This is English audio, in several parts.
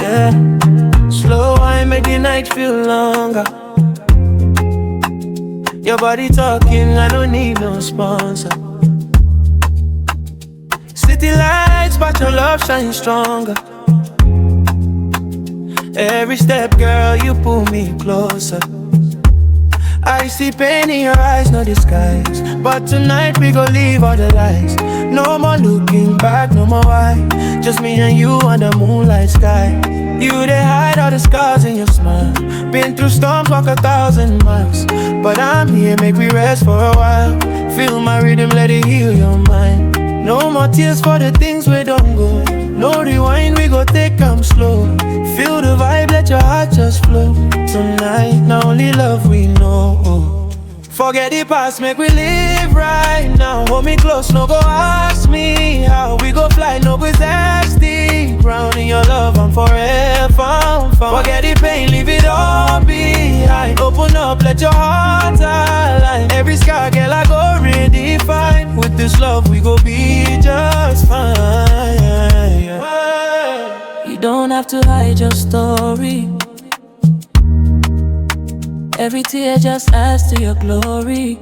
Yeah. Slow wine make the night feel longer. Your body talking, I don't need no sponsor. City lights, but your love shines stronger. Every step, girl, you pull me closer. I see pain in your eyes, no disguise. But tonight we gon' leave all the lies. No more looking back, no more why. Just me and you under moonlight sky. You they hide all the scars in your smile. Been through storms, walk 1,000 miles. But I'm here, make we rest for a while. Feel my rhythm, let it heal your mind. No more tears for the things we don't go. No rewind, we go take them slow. Feel the vibe, let your heart just flow. Tonight, not only love we know. Forget the past, make we live right now. Hold me close, no go ask me how. We go fly, no go thirsty. Ground in your love, I'm forever found. Forget the pain, leave it all behind. Open up, let your heart align. Every scar, girl, I go redefine. With this love, we go be just fine. You don't have to hide your story. Every tear just adds to your glory.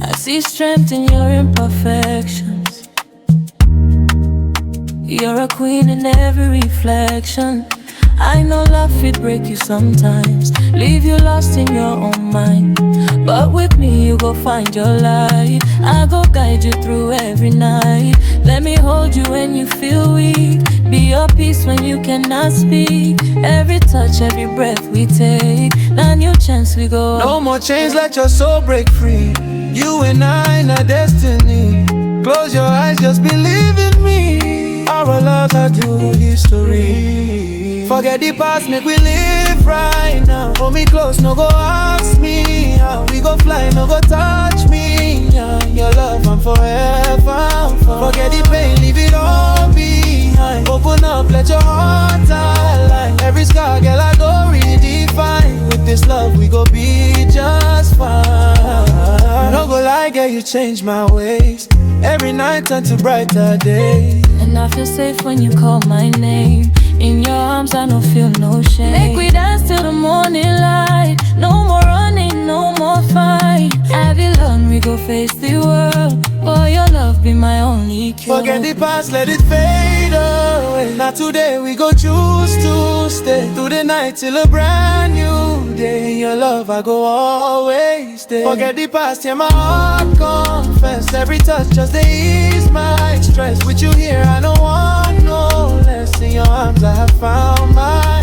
I see strength in your imperfections. You're a queen in every reflection. I know love it break you sometimes, leave you lost in your own mind. But with me you go find your light. I go guide you through every night. Let me hold you when you feel weak. Be your peace when you cannot speak. Every touch, every breath we take, a new chance we go on. No more chains, let your soul break free. You and I, not destiny. Close your eyes, just believe in me. Our love had do history. Forget the past, make we live right now. Hold me close, no go ask me how. We go fly, no go touch me. Yeah, your love, I'm forever. Forget the pain, leave it all behind. Open up, let your heart align. Every scar, girl, I go redefine. With this love, we go be just fine. No go lie, girl, you change my ways. Every night turn to brighter days. And I feel safe when you call my name. In your arms I don't feel no shame. Make we dance till the morning light. No more running, no more fight. Have you learned we go face the world. Boy, your love be my only cure. Forget the past, let it fade away. Not today, we go choose to stay through the night till a brand new day. Your love, I go always stay. Forget the past, hear my heart confess. Every touch just to ease my stress. With you here, I don't want no less. In your arms, I have found my